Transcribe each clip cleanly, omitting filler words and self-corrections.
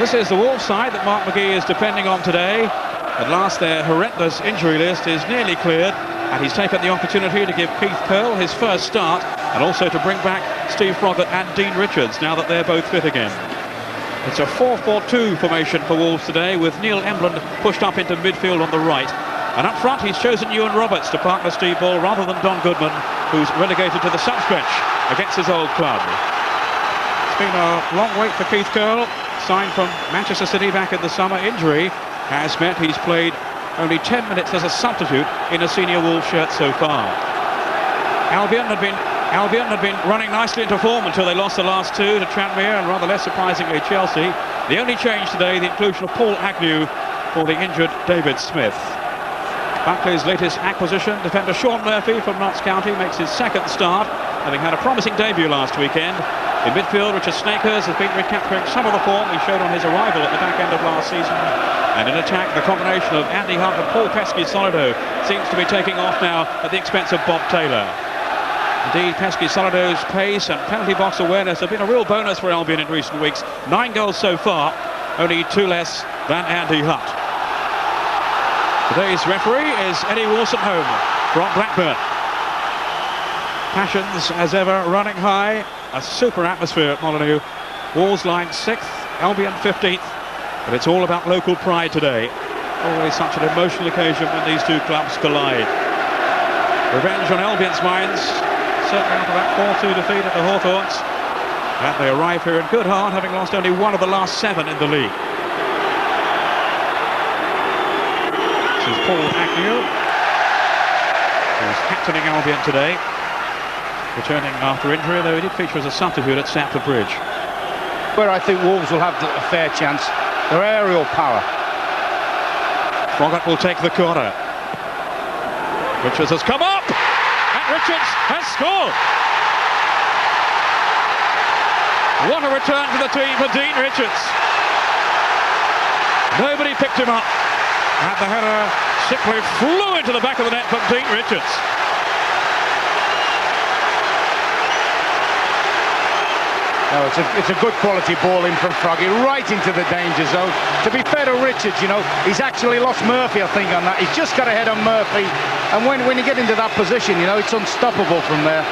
This is the Wolves side that Mark McGee is depending on today. At last their horrendous injury list is nearly cleared, and he's taken the opportunity to give Keith Curle his first start and also to bring back Steve Froggatt and Dean Richards now that they're both fit again. It's a 4-4-2 formation for Wolves today, with Neil Embland pushed up into midfield on the right. And up front he's chosen Ewan Roberts to partner Steve Ball rather than Don Goodman, who's relegated to the subs bench against his old club. It's been a long wait for Keith Curle, signed from Manchester City back in the summer. Injury has meant he's played only 10 minutes as a substitute in a senior Wolves shirt so far. Albion had been running nicely into form until they lost the last two to Tranmere and rather less surprisingly Chelsea. The only change today, the inclusion of Paul Agnew for the injured David Smith. Buckley's latest acquisition, defender Sean Murphy from Notts County, makes his second start, having had a promising debut last weekend. In midfield, Richard Snakers has been recapturing some of the form he showed on his arrival at the back end of last season. And in attack, the combination of Andy Hunt and Paul Pesky-Solido seems to be taking off now at the expense of Bob Taylor. Indeed, Pesky-Solido's pace and penalty box awareness have been a real bonus for Albion in recent weeks. 9 goals so far, only 2 less than Andy Hunt. Today's referee is Eddie Wolstenholme from Blackburn. Passions, as ever, running high. A super atmosphere at Molineux. Wolves line 6th, Albion 15th. But it's all about local pride today. Always such an emotional occasion when these two clubs collide. Revenge on Albion's minds, certainly after that 4-2 defeat at the Hawthorns. And they arrive here in good heart, having lost only one of the last 7 in the league. This is Paul Agnew, who's captaining Albion today, returning after injury, though he did feature as a substitute at Stamford Bridge. Where I think Wolves will have a fair chance, their aerial power. Froggatt will take the corner. Richards has come up, and Richards has scored. What a return to the team for Dean Richards. Nobody picked him up. And the header simply flew into the back of the net from Dean Richards. No, it's a good quality ball in from Froggy, right into the danger zone. To be fair to Richards, you know, he's actually lost Murphy, I think, on that. He's just got a head on Murphy. And when you get into that position, you know, it's unstoppable from there.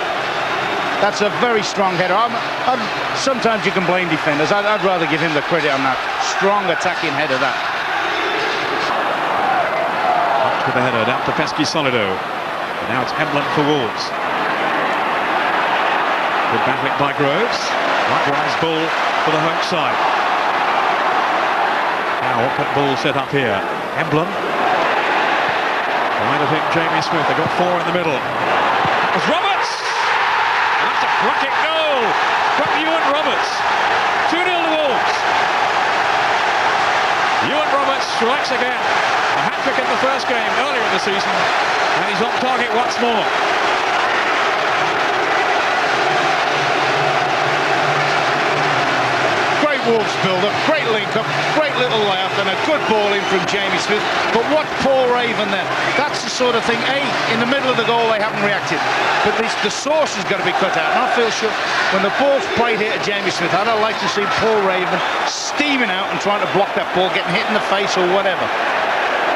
That's a very strong header. Sometimes you can blame defenders. I'd rather give him the credit on that. Strong attacking header, that. With the header down to Pesky-Solido. And now it's Embland for Wolves. Good battling by Groves. Likewise Bull for the home side. Now what can Bull set up here? Embland. Trying to think Jamie Smith. They got 4 in the middle. That was Roberts! And that's a cracking goal from Ewan Roberts. 2-0 to Wolves. Ewan Roberts strikes again. A hat-trick in the first game earlier in the season, and he's on target once more. Great Wolves build-up, great link-up, great little layout, and a good ball in from Jamie Smith. But what Paul Raven then? That's the sort of thing, in the middle of the goal they haven't reacted. But the source has got to be cut out. And I feel sure when the ball's played here to Jamie Smith, I'd like to see Paul Raven steaming out and trying to block that ball, getting hit in the face or whatever.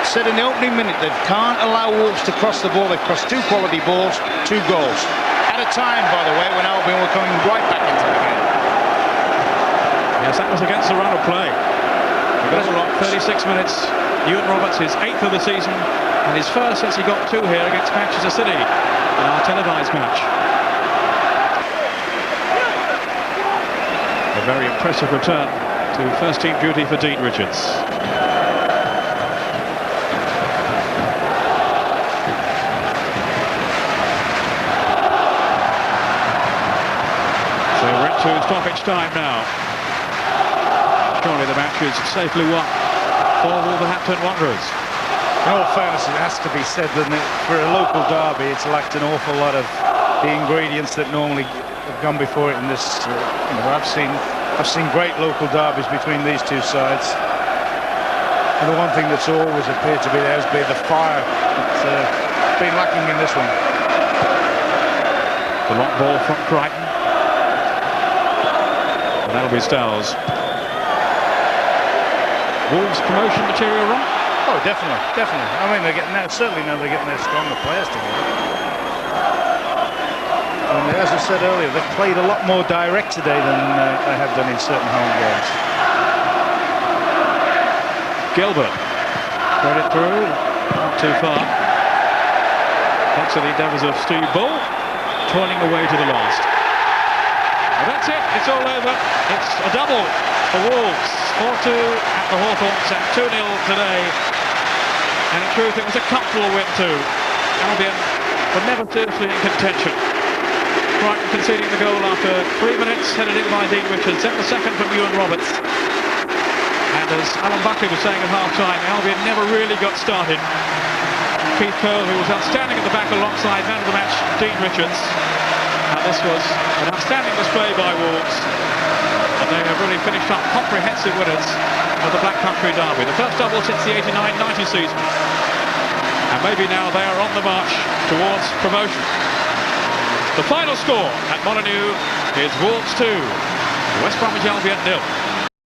Said in the opening minute they can't allow Wolves to cross the ball. They've crossed 2 quality balls, 2 goals. At a time, by the way, when Albion were coming right back into the game. Yes, that was against the run of play. Because 36 minutes. Ewan Roberts, his 8th of the season, and his first since he got 2 here against Manchester City in our televised match. A very impressive return to first-team duty for Dean Richards. To stoppage time now. Surely the match is safely won for Wolverhampton Wanderers. In all fairness, it has to be said that for a local derby, it's lacked an awful lot of the ingredients that normally have gone before it in this. I've seen great local derbies between these two sides, and the one thing that's always appeared to be there has been the fire that's been lacking in this one. The long ball from Crichton. And that'll be Stowers. Wolves promotion material run? Oh, definitely, definitely. I mean, they're getting now, certainly now they're getting their stronger players together. And as I said earlier, they've played a lot more direct today than they have done in certain home games. Gilbert, thread it through, not too far. Thanks to the endeavours of Steve Bull, toiling away to the last. Well, that's it, it's all over. It's a double for Wolves. 4-2 at the Hawthorns and 2-0 today. And in truth, it was a comfortable win too. Albion were never seriously in contention. Brighton conceding the goal after 3 minutes, headed in by Dean Richards, then the second from Ewan Roberts. And as Alan Buckley was saying at half-time, Albion never really got started. Keith Curle, who was outstanding at the back alongside man of the match, Dean Richards. And this was an outstanding display by Wolves. And they have really finished up comprehensive winners of the Black Country Derby. The first double since the 89-90 season. And maybe now they are on the march towards promotion. The final score at Molineux is Wolves 2, West Bromwich Albion 0.